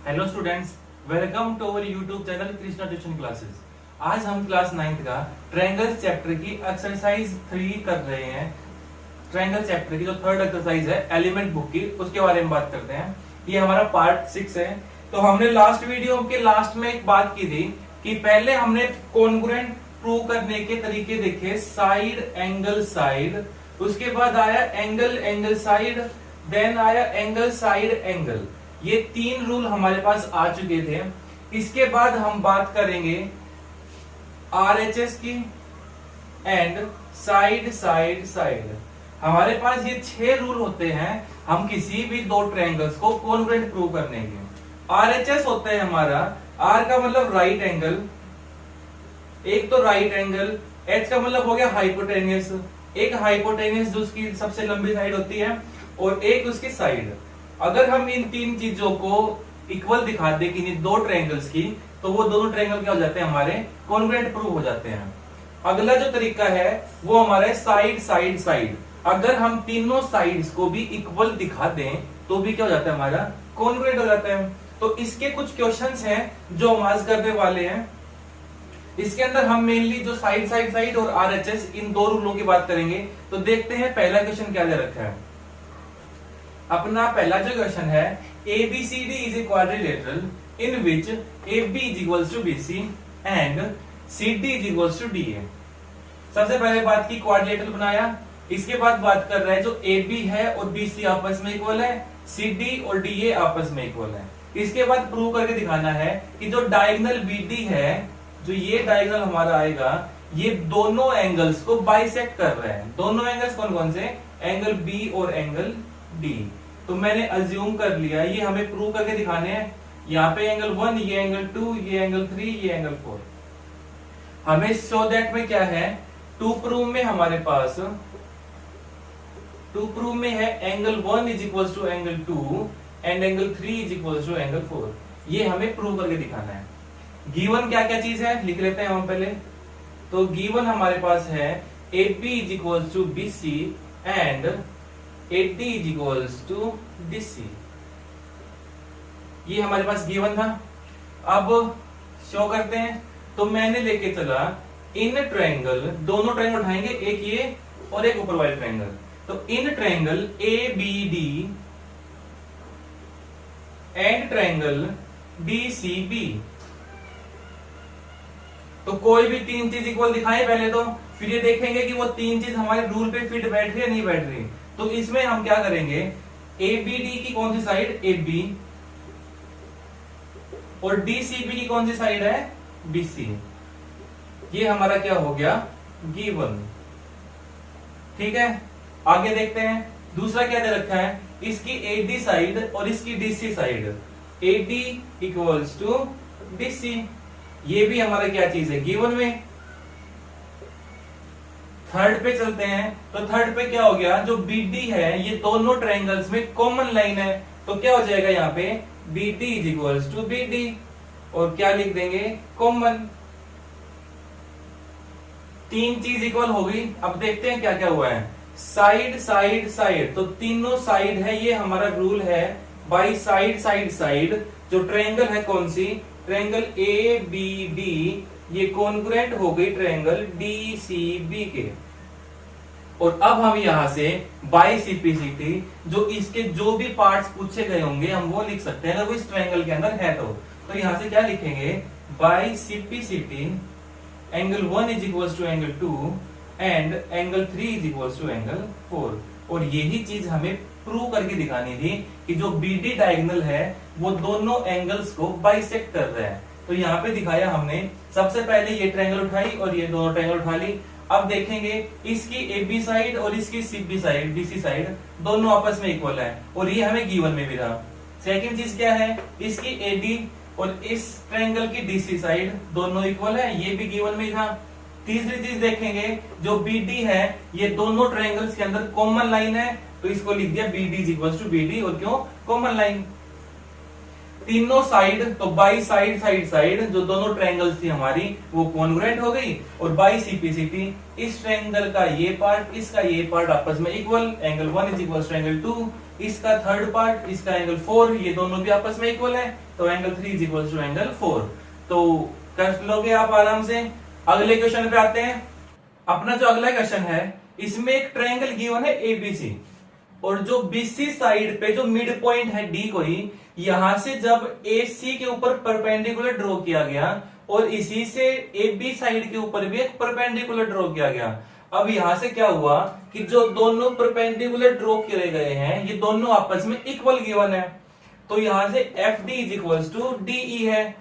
Hello students, welcome to our YouTube channel Krishna tuition classes. आज हम class 9th का triangle chapter की exercise 3 कर रहे हैं। ट्रायंगल चैप्टर की जो थर्ड एक्सरसाइज है एलिमेंट बुक की, उसके बारे में बात करते हैं। ये हमारा पार्ट 6 है। तो हमने लास्ट वीडियो के लास्ट में एक बात की थी कि पहले हमने कॉन्ग्रुएंट प्रूव करने के तरीके देखे, साइड एंगल साइड, उसके बाद आया एंगल एंगल साइड, देन आया एंगल साइड एंगल। ये 3 रूल हमारे पास आ चुके थे। इसके बाद हम बात करेंगे RHS की एंड साइड साइड साइड। हमारे पास ये 6 रूल होते हैं हम किसी भी दो ट्रायंगल्स को कॉन्ग्रुएंट प्रूव करने के। RHS होता है हमारा, R का मतलब राइट एंगल, एक तो राइट एंगल, H का मतलब हो गया हाइपोटेनियस, एक हाइपोटेनियस जो उसकी सबसे लंबी साइड होती है, और एक उसकी साइड। अगर हम इन 3 चीजों को इक्वल दिखा दे कि दो ट्रायंगल्स की, तो वो दोनों ट्रायंगल क्या हो जाते हैं, हमारे कॉन्ग्रुएंट प्रूव हो जाते हैं। अगला जो तरीका है वो हमारा साइड साइड साइड। अगर हम तीनों साइड्स को भी इक्वल दिखा दें तो भी क्या हो जाता है, हमारा कॉन्ग्रुएंट हो जाता है। तो इसके कुछ क्वेश्चंस हैं जो हम आज करने वाले हैं। इसके अंदर हम मेनली जो साइड साइड साइड और RHS इन दो रूलों की बात करेंगे। तो देखते हैं पहला क्वेश्चन क्या दे रखा है। अपना पहला जो क्वेश्चन है, ABCD is a quadrilateral in which AB is equals to BC and CD is equals to DA। सबसे पहले बात की क्वाड्रिलेटरल बनाया, इसके बाद बात कर रहा है जो AB है और BC आपस में इक्वल है, CD और DA आपस में इक्वल है। इसके बाद प्रूव करके दिखाना है कि जो डायगोनल BD है, जो ये डायगोनल हमारा आएगा, ये दोनों एंगल्स को बाइसेक्ट कर रहे हैं। दोनों एंगल्स कौन कौन से, एंगल B और एंगल D। तो मैंने अज्यूम कर लिया, ये हमें प्रूव करके दिखाने हैं। यहाँ पे एंगल 1, ये एंगल 2, ये एंगल 3, ये एंगल 4। हमें शो दैट में क्या है, टू प्रूव में हमारे पास टू प्रूव में है angle 1 is equal to angle 2 and angle 3 is equal to angle 4। ये हमें प्रूव करके दिखाना है। गिवन क्या क्या चीज है लिख लेते हैं हम पहले। तो गिवन हमारे पास है AB is equal to BC and AD is equals to DC। ये हमारे पास गिवन था। अब शो करते हैं। तो मैंने लेके चला इन ट्रायंगल, दोनों ट्रायंगल उठाएंगे, एक ये और एक ऊपर वाले ट्रायंगल। तो in triangle ABD and triangle DCB। तो कोई भी 3 चीज इक्वल दिखाएं पहले तो, फिर ये देखेंगे कि वो 3 चीज हमारे रूल पे फिट बैठ रही है नहीं बैठ रही। तो इसमें हम क्या करेंगे, ABD की कौन सी साइड, AB, और DCB की कौन सी साइड है, BC। ये हमारा क्या हो गया, गिवन। ठीक है, आगे देखते हैं। दूसरा क्या दे रखा है, इसकी AD साइड और इसकी DC side, AD equals to DC। ये भी हमारा क्या चीज है, गिवन में। थर्ड पे चलते हैं। तो थर्ड पे क्या हो गया, जो BD है ये दोनों ट्रायंगल्स में कॉमन लाइन है। तो क्या हो जाएगा यहाँ पे, BD is equals to BD, और क्या लिख देंगे, कॉमन। 3 चीज इक्वल हो गई। अब देखते हैं क्या क्या हुआ है, साइड साइड साइड। तो तीनों साइड है, ये हमारा रूल है बाई साइड साइड साइड। जो ट्रायंगल है कौन सी, ट्रायंगल ABD, ये कॉन्ग्रुएंट हो गई ट्रायंगल DCB के। और अब हम यहां से बाई CPCT, जो इसके जो भी पार्ट्स पूछे गए होंगे हम वो लिख सकते हैं अगर वो इस ट्रायंगल के अंदर है तो यहां से क्या लिखेंगे, by CPCT angle 1 is equal to angle 2 and angle 3 is equal to angle 4। और यही चीज हमें प्रूव करके दिखानी थी कि जो BD डायगोनल है वो दोनों एंगल्स को बाइसेक्ट कर रहा है। तो यहाँ पे दिखाया हमने, सबसे पहले ये ट्रायंगल उठाई और ये दोनों ट्रायंगल उठा ली। अब देखेंगे इसकी AB साइड और इसकी CB साइड, DC साइड, दोनों आपस में इक्वल है, और ये हमें गिवन में भी था। सेकंड चीज क्या है, इसकी AD और इस ट्रायंगल की DC साइड दोनों इक्वल है, ये भी गिवन में था। तीसरी चीज देखेंगे, जो BD है ये दोनों ट्रायंगल्स के अंदर कॉमन लाइन है, तो इसको लिख दिया BD is equal to BD, और क्यों, कॉमन लाइन। तीनों साइड, तो बाई साइड साइड साइड जो दोनों ट्रायंगल्स थी हमारी वो कॉन्ग्रुएंट हो गई, और बाई सीपीसीटी इस ट्रायंगल का ये पार्ट इसका ये पार्ट आपस में equal, angle 1 is equal to angle 2, इसका थर्ड पार्ट इसका एंगल 4, ये दोनों भी आपस में इक्वल है, तो angle 3 is equal to angle 4। तो कर लोगे आप आराम से। अगले क्वेश्चन पे आते हैं। अपना जो अगला क्वेश्चन है इसमें एक ट्रायंगल गिवन है एबीसी, और जो बीसी साइड पे जो मिड पॉइंट है डी कोई, यहां से जब एसी के ऊपर परपेंडिकुलर ड्रॉ किया गया और इसी से एबी साइड के ऊपर भी एक परपेंडिकुलर ड्रॉ किया गया। अब यहां से क्या हुआ कि जो दोनों परपेंडिकुलर ड्रॉ किए गए हैं ये दोनों आपस में इक्वल गिवन है, तो यहां से F D is equal to DE है।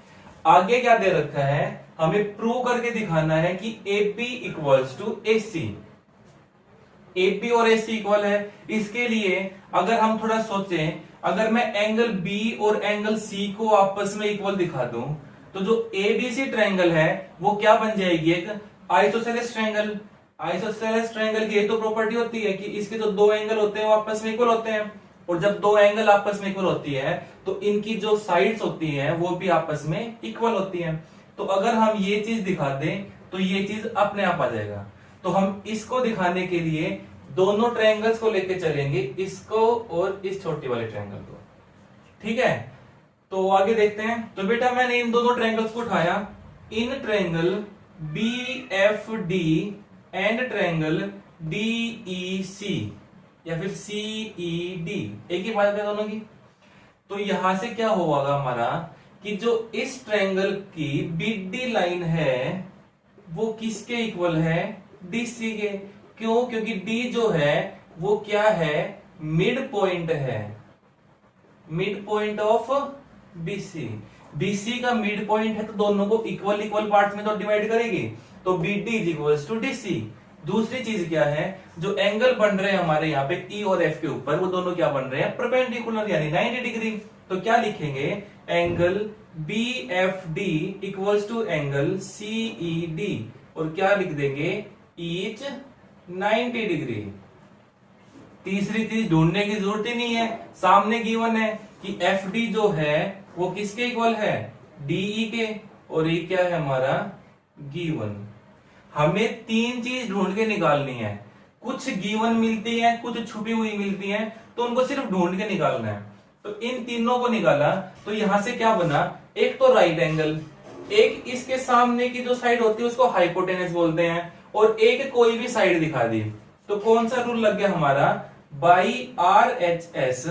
आगे क्या दे रखा है, हमें प्रूव करके दिखाना है कि A B equals to A C, A B और ए सी इक्वल है। इसके लिए अगर हम थोड़ा सोचें, अगर मैं एंगल बी और एंगल सी को आपस में इक्वल दिखा दूं, तो जो ए बी सी ट्रायंगल है वो क्या बन जाएगी, एक आइसोसेलेस ट्रायंगल। आइसोसेलेस ट्रायंगल की तो प्रॉपर्टी होती है कि इसके जो दो एंगल होते हैं वो आपस में इक्वल होते हैं, और जब दो एंगल आपस में इक्वल होती है तो इनकी जो साइड्स होती हैं वो भी आपस में इक्वल होती हैं। तो अगर हम ये चीज दिखा दें तो ये चीज अपने आप आ जाएगा। तो हम इसको दिखाने के लिए दोनों ट्रायंगल्स को लेके चलेंगे, इसको और इस छोटी वाले ट्रायंगल को, ठीक है। तो आगे देखते हैं। तो बेटा मैंने इन दोनों ट्रायंगल्स को उठाया, इन triangle B F D and triangle D E C या फिर सी ई डी, एक ही बात है दोनों की। तो यहां से क्या होगा हमारा कि जो इस ट्रायंगल की बीडी लाइन है वो किसके इक्वल है, डीसी के। क्यों, क्योंकि डी जो है वो क्या है, मिड पॉइंट है, mid point of BC. BC का मिड पॉइंट है तो दोनों को इक्वल इक्वल पार्ट्स में तो डिवाइड करेगी, तो BD is equal to DC. दूसरी चीज क्या है, जो एंगल बन रहे हैं हमारे यहाँ पे ई और एफ के ऊपर, वो दोनों क्या बन रहे हैं, परपेंडिकुलर यानी 90 डिग्री। तो क्या लिखेंगे, angle B F D equals to angle C E D, और क्या लिख देंगे, ईच 90 डिग्री। तीसरी चीज ढूंढने की जरूरत ही नहीं है, सामने गिवन है कि एफ डी जो है वो किसके इक्वल है, डीई के, और ये क्या है हमारा गिवन। हमें तीन चीज ढूंढ के निकालनी है, कुछ गिवन मिलती है कुछ छुपी हुई मिलती है, तो उनको सिर्फ ढूंढ के निकालना है। तो इन तीनों को निकाला तो यहां से क्या बना, एक तो राइट एंगल, एक इसके सामने की जो साइड होती है उसको हाइपोटेनस बोलते हैं, और एक कोई भी साइड दिखा दी। तो कौन सा रूल लग गया हमारा, बाई आरएचएस।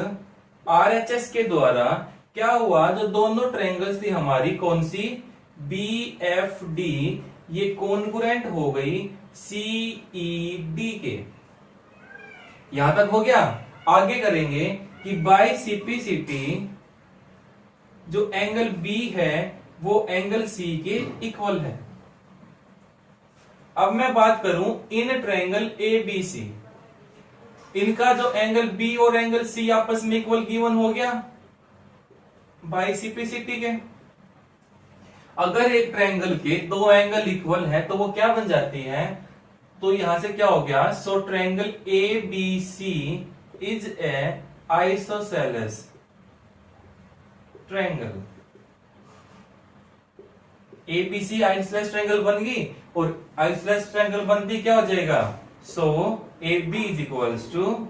आरएचएस के द्वारा क्या हुआ, जो दोनों ट्रायंगल्स थी हमारी कौन सी, बी एफ डी, ये कॉन्ग्रुएंट हो गई सीई डी के। यहां तक हो गया। आगे करेंगे कि बाय सीपीसीटी जो एंगल बी है वो एंगल सी के इक्वल है। अब मैं बात करूं इन ट्रायंगल ए बी सी, इनका जो एंगल बी और एंगल सी आपस में इक्वल गिवन हो गया बाय सीपीसीटी के। अगर एक ट्रायंगल के दो एंगल इक्वल है तो वो क्या बन जाती है, तो यहां से क्या हो गया, so triangle A B C is a isosceles triangle. ABC isosceles triangle बन गई, और आइसोसेलेस ट्रायंगल बनती क्या हो जाएगा, so A B is equals to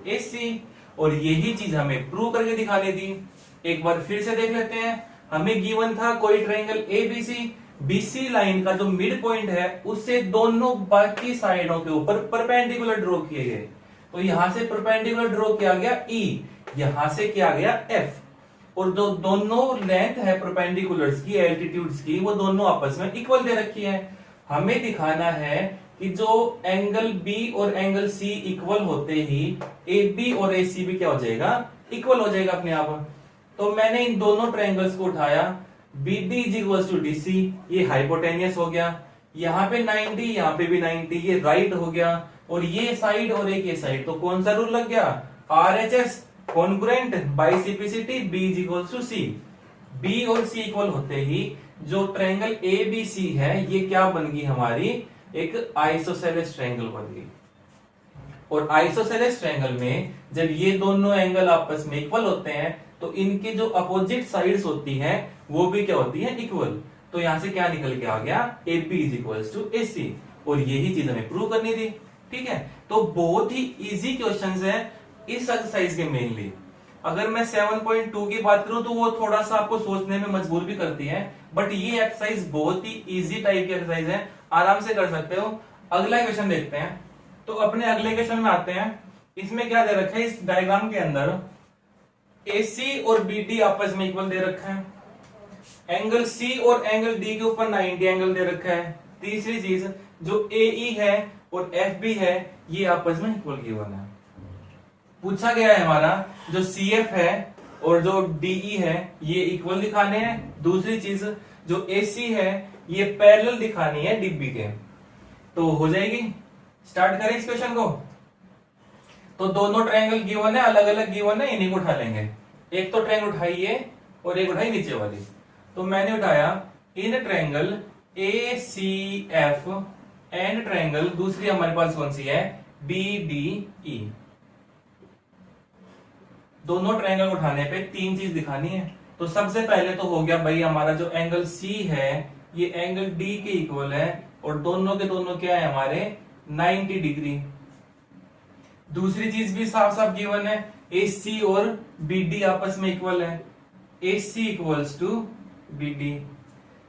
A C. और यही चीज हमें प्रूव करके दिखानी थी। एक बार फिर से देख लेते हैं। हमें गिवन था कोई triangle A B C, BC line का जो मिड पॉइंट है उससे दोनों बाकी साइडों के ऊपर परपेंडिकुलर ड्रॉ किए गए। तो यहां से परपेंडिकुलर ड्रॉ किया गया ई, यहां से किया गया एफ, और जो दोनों लेंथ है परपेंडिकुलर्स की, एल्टीट्यूड्स की, वो दोनों आपस में इक्वल दे रखी है। हमें दिखाना है कि जो एंगल बी और एंगल सी इक्वल होते ही ए बी और ए सी भी क्या हो जाएगा, इक्वल हो जाएगा अपने आप। तो मैंने इन दोनों ट्रायंगल्स को उठाया, B D is equal to D C, ये हाइपोटेनियस हो गया, यहाँ पे 90 यहाँ पे भी 90, ये राइट हो गया, और ये साइड और एक ये साइड। तो कौन सा रूल लग गया, RHS congruent by CPCT, B is equal to C. B और सी इक्वल होते ही जो ट्रायंगल ए बी सी है ये क्या बन गई हमारी, एक आइसोसेलेस ट्रायंगल बन गई। और आइसोसेलेस ट्रायंगल में जब ये दोनों एंगल आपस में इक्वल होते हैं तो इनके जो अपोजिट साइड्स होती हैं वो भी क्या होती है, इक्वल। तो यहां से क्या निकल के आ गया, AP is equals to AC, और यही चीज हमें प्रूव करनी थी। ठीक है, तो बहुत ही इजी क्वेश्चंस है इस एक्सरसाइज के मेनली। अगर मैं 7.2 की बात करूं तो वो थोड़ा सा आपको सोचने में मजबूर भी करती है, बट ये एक्सरसाइज बहुत ही इजी टाइप की एक्सरसाइज है, आराम से कर सकते हो। अगला क्वेश्चन देखते हैं। तो अपने अगले क्वेश्चन में आते हैं। इसमें क्या दे रखा है, इस डायग्राम के अंदर AC और BD आपस में इक्वल दे रखा है, एंगल C और एंगल D के ऊपर 90 एंगल दे रखा है। तीसरी चीज जो AE है और FB है ये आपस में इक्वल गिवन है। पूछा गया है हमारा जो CF है और जो DE है ये इक्वल दिखाने हैं। दूसरी चीज जो AC है ये पैरेलल दिखानी है DB के। तो हो जाएगी, स्टार्ट करें इस क्वेश्चन को। तो दोनों ट्रायंगल गिवन है, अलग अलग गिवन है, इन्हीं को उठा लेंगे। एक तो ट्रायंगल उठाई ये और एक उठाई नीचे वाली। तो मैंने उठाया इन ट्रायंगल ACF एंड ट्रायंगल, दूसरी हमारे पास कौन सी है, BDE। दोनों ट्रायंगल उठाने पे तीन चीज दिखानी है। तो सबसे पहले तो हो गया भाई हमारा जो एंगल C है ये एंगल D के इक्वल है और दोनों के दोनों क्या है हमारे 90 डिग्री। दूसरी चीज भी साफ साफ गिवन है, AC और BD आपस में इक्वल है, AC इक्वल्स टू BD।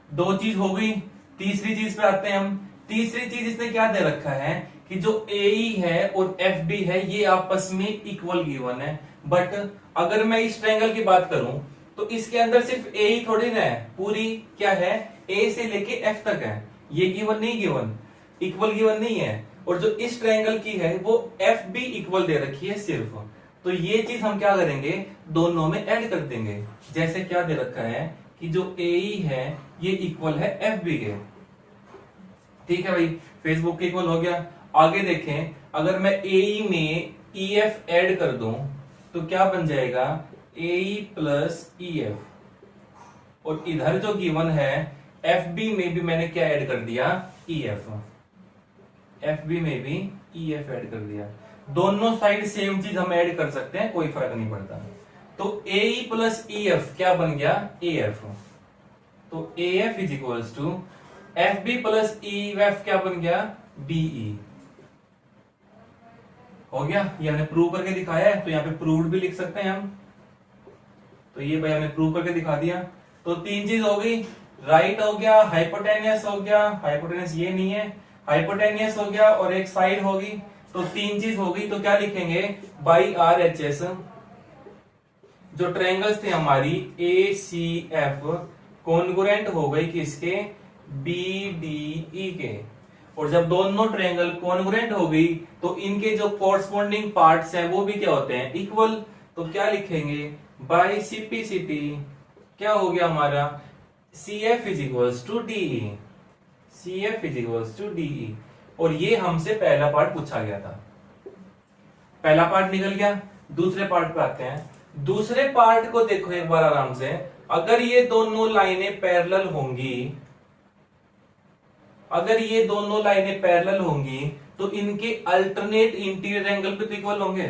दो चीज हो गई। तीसरी चीज पे आते हैं हम। तीसरी चीज इसने क्या दे रखा है कि जो AE है और FB है ये आपस में इक्वल गिवन है। बट अगर मैं इस ट्रायंगल की बात करूं तो इसके अंदर सिर्फ AE थोड़ी ना है, पूरी क्या है A से लेके F तक है। ये गिवन नहीं, गिवन इक्वल गिवन नहीं है। और जो इस ट्रायंगल की है वो FB इक्वल दे रखी है सिर्फ। तो ये चीज हम क्या करेंगे, दोनों में ऐड कर देंगे। जैसे क्या दे रखा है कि जो AE है ये इक्वल है FB के। ठीक है भाई, फेसबुक के इक्वल हो गया। आगे देखें, अगर मैं AE में EF ऐड कर दूं तो क्या बन जाएगा, AE प्लस EF। और इधर जो गिवन है FB में भी मैंने क्या ऐड कर दिया, EF। FB में भी EF ऐड कर दिया। दोनों साइड सेम चीज हम ऐड कर सकते हैं, कोई फर्क नहीं पड़ता। तो AE प्लस EF क्या बन गया, AF। तो AF is equals to FB plus EF क्या बन गया, BE। हो गया, ये हमने प्रूव करके दिखाया है, तो यहाँ पे प्रूव्ड भी लिख सकते हैं हम। तो ये भाई हमने प्रूव करके दिखा दिया। तो तीन चीज हो गई, राइट हो गया, हाइपोटेनियस हो गया, हाइपोटेनियस ये नहीं है, हाइपोटेनियस हो गया और एक साइड होगी। तो तीन चीज हो गई। तो क्या लिखेंगे, बाई RHS जो ट्रायंगल्स थे हमारी ACF कॉन्ग्रुएंट हो गई किसके, BDE के। और जब दोनों ट्रायंगल कॉन्ग्रुएंट हो गई तो इनके जो कोरस्पॉन्डिंग पार्ट्स हैं वो भी क्या होते हैं, इक्वल। तो क्या लिखेंगे, बाई CPCT क्या हो गया हमारा, CF is equals to DE। CF is equals to DE। और ये हमसे पहला पार्ट पूछा गया था, पहला पार्ट निकल गया। दूसरे पार्ट पे आते हैं। दूसरे पार्ट को देखो एक बार आराम से। अगर ये दोनों लाइनें पैरेलल होंगी, अगर ये दोनों लाइनें पैरेलल होंगी तो इनके अल्टरनेट इंटीरियर एंगल पे तो इक्वल होंगे।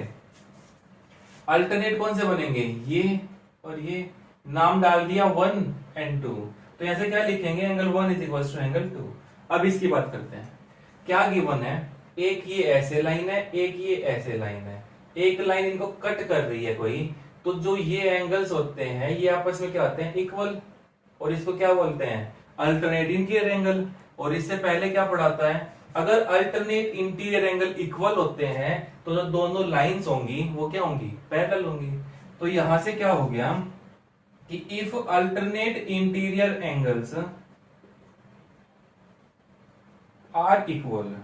अल्टरनेट कौन से बनेंगे, ये और ये। नाम डाल दिया 1 एंड 2। तो यहां से क्या लिखेंगे, angle 1 is equal to angle 2। अब इसकी बात करते हैं। क्या गिवन है, एक ये ऐसे लाइन है, एक ये ऐसे लाइन है। एक लाइन इनको कट कर रही है कोई, तो जो ये एंगल्स होते हैं ये आपस में क्या होते हैं, इक्वल। और इसको क्या बोलते हैं, अल्टरनेट इंटीरियर एंगल। और इससे पहले क्या पढ़ाता है, अगर अल्टरनेट इंटीरियर एंगल इक्वल होते हैं तो जो दोनों लाइंस होंगी वो क्या होंगी, पैरेलल होंगी। तो यहां से क्या हो गया कि if alternate interior angles are equal,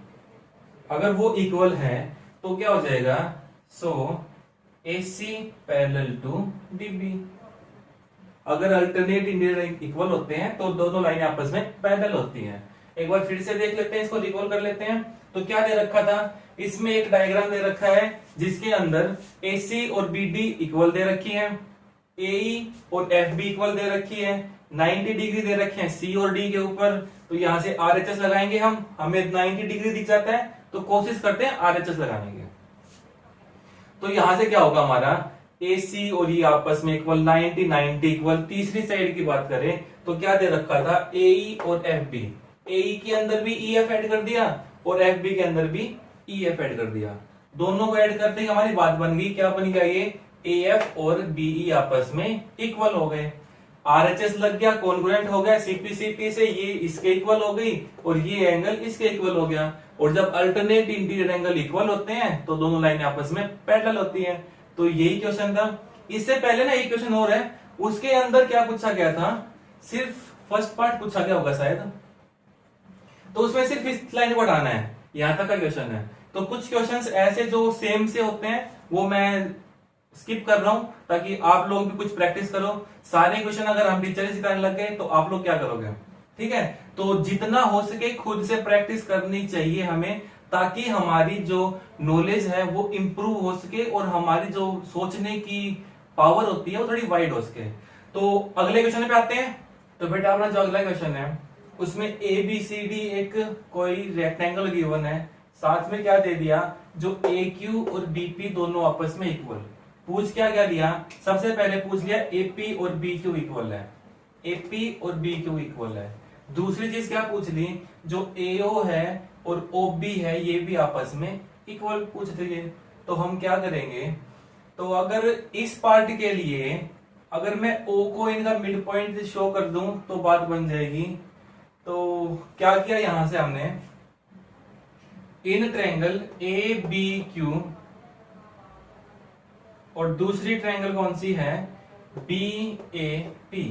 अगर वो इक्वल है तो क्या हो जाएगा, so AC parallel to DB। अगर अल्टरनेट इंटीरियर इक्वल होते हैं तो दोनों लाइनें आपस में पैरेलल होती हैं। एक बार फिर से देख लेते हैं, इसको रिकॉल कर लेते हैं। तो क्या दे रखा था, इसमें एक डायग्राम दे रखा है जिसके अंदर AC और BD इक्वल दे रखी है, AE और FB इक्वल दे रखी है, 90 डिग्री दे रखे हैं C और D के ऊपर। तो यहां से RHS लगाएंगे हम, हमें 90 डिग्री दिख जाता है तो कोशिश करते हैं RHS लगाने की। तो यहां से क्या होगा हमारा AC और ये आपस में इक्वल 90 90 इक्वल। तीसरी साइड की बात करें तो क्या दे रखा था AE और FB। AE के अंदर भी EF ऐड कर दिया और FB के अंदर भी EF ऐड कर दिया। दोनों को ऐड करते ही हमारी बात बन गई, क्या बन गया ये AF और BE आपस में इक्वल हो गए। RHS लग गया, कॉन्ग्रुएंट हो गया, CP से ये इसके इक्वल हो गई और ये एंगल इसके इक्वल हो गया। और जब अल्टरनेट इंटीरियर एंगल इक्वल होते हैं तो दोनों लाइनें आपस में पैरेलल होती हैं। तो यही क्वेश्चन था। इससे पहले ना एक क्वेश्चन और है, उसके अंदर क्या पूछा गया था, सिर्फ फर्स्ट पार्ट पूछा गया होगा शायद, तो उसमें सिर्फ इस लाइन को हटाना है, यहां तक का क्वेश्चन है। तो कुछ क्वेश्चंस ऐसे जो सेम से होते हैं वो मैं स्किप कर रहा हूं ताकि आप लोग भी कुछ प्रैक्टिस करो। सारे क्वेश्चन अगर हम टीचर से सिखाने लग गए तो आप लोग क्या करोगे, ठीक है। तो जितना हो सके खुद से प्रैक्टिस करनी चाहिए हमें, ताकि हमारी जो नॉलेज है वो इंप्रूव हो सके और हमारी जो सोचने की पावर होती है वो थोड़ी वाइड हो सके। तो अगले क्वेश्चन पे आते हैं। तो बेटा अपना जो अगला क्वेश्चन है उसमें ABCD एक कोई रेक्टेंगल गिवन है, साथ में क्या दे दिया, जो AQ और BP दोनों आपस में इक्वल। पूछ क्या क्या दिया, सबसे पहले पूछ लिया AP और BQ इक्वल है, AP और BQ इक्वल है। दूसरी चीज क्या पूछ ली, जो AO है और OB है ये भी आपस में इक्वल पूछ लिए। तो हम क्या करेंगे, तो अगर इस पार्ट के लिए अगर मैं O को इनका मिड पॉइंट शो कर दूं तो बात बन जाएगी। तो क्या किया यहां से हमने, इन ट्रायंगल ABQ और दूसरी ट्रायंगल कौन सी है BAP।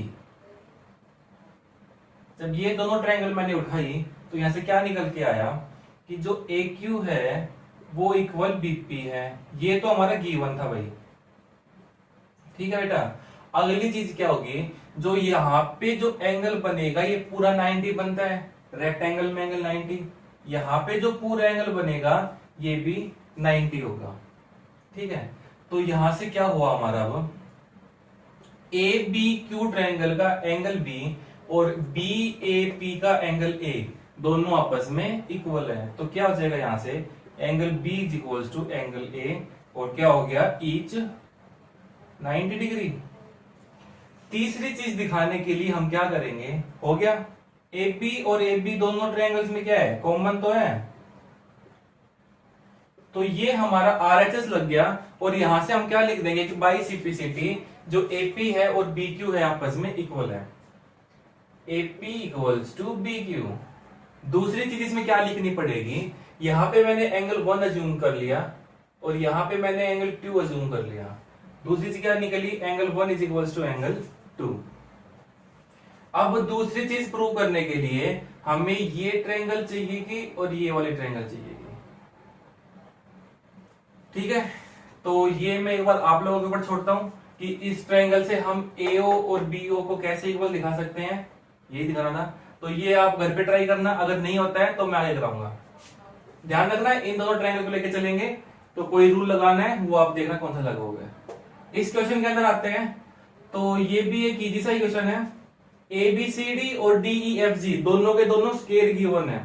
जब ये दोनों ट्रायंगल मैंने उठाई तो यहां से क्या निकल के आया कि जो AQ है वो इक्वल BP है। ये तो हमारा गिवन था भाई, ठीक है बेटा। अगली चीज क्या होगी, जो यहाँ पे जो एंगल बनेगा ये पूरा 90 बनता है, रेक्टेंगल में एंगल 90, यहाँ पे जो पूरा एंगल बनेगा ये भी 90 होगा, ठीक है। तो यहां से क्या हुआ हमारा, अब ABQ ट्रायंगल का एंगल B और BAP का एंगल A दोनों आपस में इक्वल है। तो क्या हो जाएगा यहां से, angle B is equals to angle A और क्या हो गया, ईच 90 डिग्री। तीसरी चीज दिखाने के लिए हम क्या करेंगे, हो गया AP और AB दोनों ट्रायंगल्स में क्या है, कॉमन तो है। तो ये हमारा RHS लग गया और यहां से हम क्या लिख देंगे कि बाई CPCT जो AP है और BQ है आपस में इक्वल है, AP इक्वल्स टू BQ। दूसरी चीज इसमें क्या लिखनी पड़ेगी, यहां पे मैंने एंगल 1 अज्यूम कर लिया और यहां पे मैंने एंगल 2 अज्यूम कर लिया। दूसरी चीज क्या निकली, angle 1 is equals to angle 2। अब दूसरी चीज प्रूव करने के लिए हमें ये ट्रायंगल चाहिए और ये वाली ट्रायंगल चाहिए, ठीक है। तो ये मैं एक बार आप लोगों के ऊपर छोड़ता हूं कि इस ट्रायंगल से हम AO और BO को कैसे इक्वल दिखा सकते हैं, यही दिखाना था। तो ये आप घर पे ट्राई करना, अगर नहीं होता है तो मैं आगे कराऊंगा। ध्यान रखना इन दोनों ट्रायंगल को लेके चलेंगे, तो कोई रूल लगाना है वो आप देखना कौन सा लगाओगे। इस क्वेश्चन के अंदर आते हैं, तो ये भी एक इजी सा ही क्वेश्चन है। ABCD और DEFG दोनों के दोनों स्क्वायर गिवन है।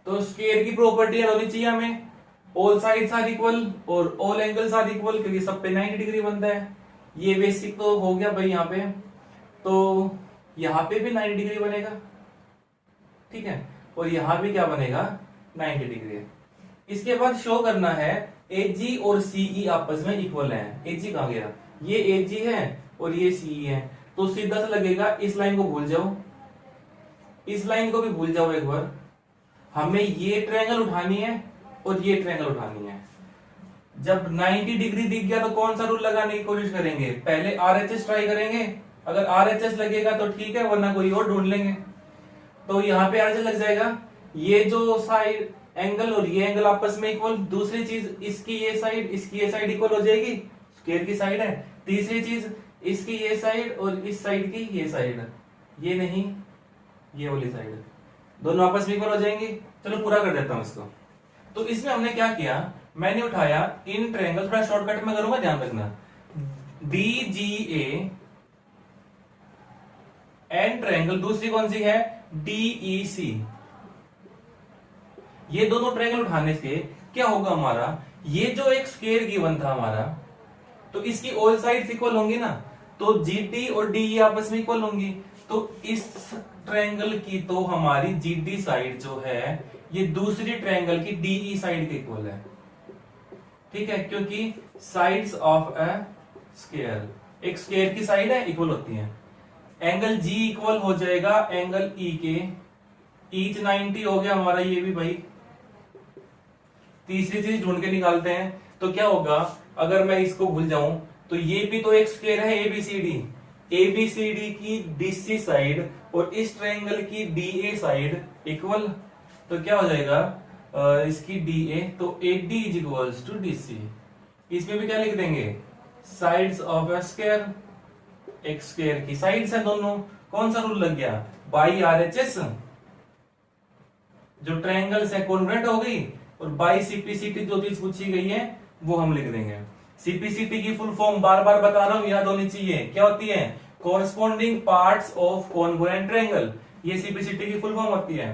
तो स्क्वायर की प्रॉपर्टी होनी चाहिए हमें, ऑल साइड्स आर इक्वल और ऑल एंगल्स आर इक्वल, क्योंकि सब पे 90 डिग्री बनता है। ये बेसिक तो हो गया भाई यहाँ पे, तो यहाँ पे भी 90 डिग्री बनेगा, ठीक है। और यहां भी क्या बनेगा, 90 डिग्री। इसके बाद शो करना है AG और CE आपस में इक्वल है। AG कहां गया, ये AG है और ये CE है। तो सीधा सा लगेगा, इस लाइन को भूल जाओ, इस लाइन को भी भूल जाओ एक बार। हमें ये ट्रायंगल उठानी है और ये ट्रायंगल उठानी है। जब 90 डिग्री दिख गया तो कौन सा रूल लगाने की कोशिश करेंगे, पहले RHS ट्राई करेंगे। अगर RHS लगेगा तो ठीक है, वरना कोई और ढूंढ लेंगे। तो यहाँ पे RHS लग जाएगा, ये जो साइड एंगल और ये एंगल आपस में इक्वल। दूसरी चीज, इसकी ये साइड इक्वल हो जाएगी, स्क्वायर की साइड है। तीसरी चीज, इसकी ये साइड और इस साइड की ये साइड, ये नहीं ये वाली साइड, दोनों आपस में इक्वल हो जाएंगी। चलो पूरा कर देता हूं इसको। तो इसमें हमने क्या किया, मैंने उठाया इन ट्रायंगल, थोड़ा शॉर्टकट में करूंगा, ध्यान रखना। DGA एंड ट्रायंगल, दूसरी कौन सी है, DEC। ये दोनों ट्रायंगल उठाने से क्या होगा हमारा, ये जो एक स्क्वायर गिवन था हमारा, तो इसकी ऑल साइड्स इक्वल होंगी ना, तो जीडी और डीई आपस में इक्वल होंगी। तो इस ट्रायंगल की तो हमारी जीडी साइड जो है ये दूसरी ट्रायंगल की डीई साइड के इक्वल है, ठीक है, क्योंकि साइड्स ऑफ अ स्क्वायर, एक स्क्वायर की साइड है इक्वल होती है। एंगल जी इक्वल हो जाएगा एंगल ई के, ईच 90 हो गया हमारा ये भी भाई। तीसरी चीज ढूंढ के निकालते हैं, तो क्या होगा अगर मैं इसको भूल जाऊं, तो ये भी तो एक स्क्वायर है एबीसीडी, एबीसीडी की डीसी साइड और इस ट्रायंगल की डीए साइड इक्वल, तो क्या हो जाएगा इसकी डीए, तो AD is equals to DC. इसमें भी क्या लिख देंगे, साइड्स ऑफ अ स्क्वायर, एक स्क्वायर की साइड्स है दोनों। कौन सा रूल लग गया, बाई आरएचएस, जो ट्रायंगल्स है कॉन्ग्रुएंट हो गई, और बाई सीपीसीटी जो चीज पूछी गई है वो हम लिख देंगे। सीपीसीटी की फुल फॉर्म बार बार बता रहा हूं, याद होनी चाहिए, क्या होती है, corresponding parts of congruent triangle, ये सीपीसीटी की फुल फॉर्म होती है।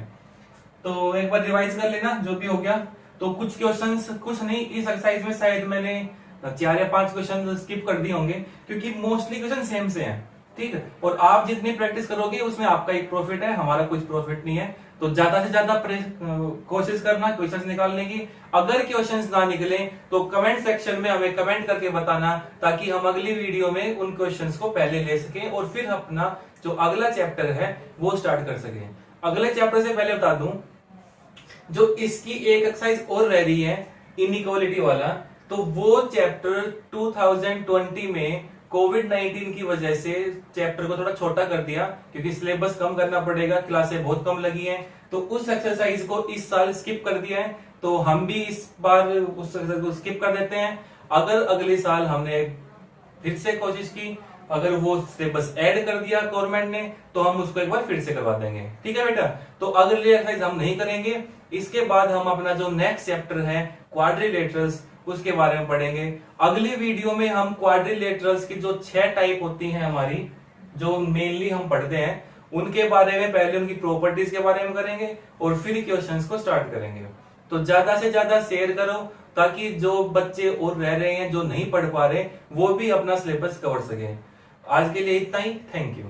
तो एक बार रिवाइज कर लेना जो भी हो गया। तो कुछ क्वेश्चंस, कुछ नहीं, इस एक्सरसाइज में शायद मैंने 4 या 5 क्वेश्चन स्किप कर दिए होंगे, क्योंकि मोस्टली क्वेश्चन सेम से हैं, ठीक है। और आप जितनी प्रैक्टिस करोगे उसमें आपका एक प्रॉफिट है, हमारा कुछ प्रॉफिट नहीं है। तो ज्यादा से ज्यादा कोशिश करना क्वेश्चंस निकालने की। अगर क्वेश्चंस ना निकले तो कमेंट सेक्शन में हमें कमेंट करके बताना, ताकि हम अगली वीडियो में उन क्वेश्चंस को पहले ले सकें और फिर अपना जो अगला चैप्टर है वो स्टार्ट कर सकें। अगले चैप्टर से पहले बता दूं, जो इसकी एक एक्सरसाइज और रह रही है इनइक्वालिटी वाला, तो वो चैप्टर 2020 में कोविड-19 की वजह से चैप्टर को थोड़ा छोटा कर दिया, क्योंकि सिलेबस कम करना पड़ेगा, क्लासें बहुत कम लगी हैं, तो उस एक्सरसाइज को इस साल स्किप कर दिया है। तो हम भी इस बार उस एक्सरसाइज को स्किप कर देते हैं। अगर अगले साल हमने फिर से कोशिश की, अगर वो सिलेबस ऐड कर दिया गवर्नमेंट ने, तो हम उसको एक बार फिर से करवा देंगे, ठीक है बेटा। तो अगली एक्सरसाइज हम नहीं करेंगे। इसके बाद हम अपना जो नेक्स्ट चैप्टर है क्वाड्रिलेटरल्स, उसके बारे में पढ़ेंगे। अगली वीडियो में हम क्वाड्रिलेटरल्स की जो 6 टाइप होती हैं हमारी, जो मेनली हम पढ़ते हैं, उनके बारे में पहले उनकी प्रॉपर्टीज के बारे में करेंगे और फिर क्वेश्चंस को स्टार्ट करेंगे। तो ज्यादा से ज्यादा शेयर करो, ताकि जो बच्चे और रह रहे हैं जो नहीं पढ़ पा रहे वो भी अपना सिलेबस कवर सके। आज के लिए इतना ही, थैंक यू।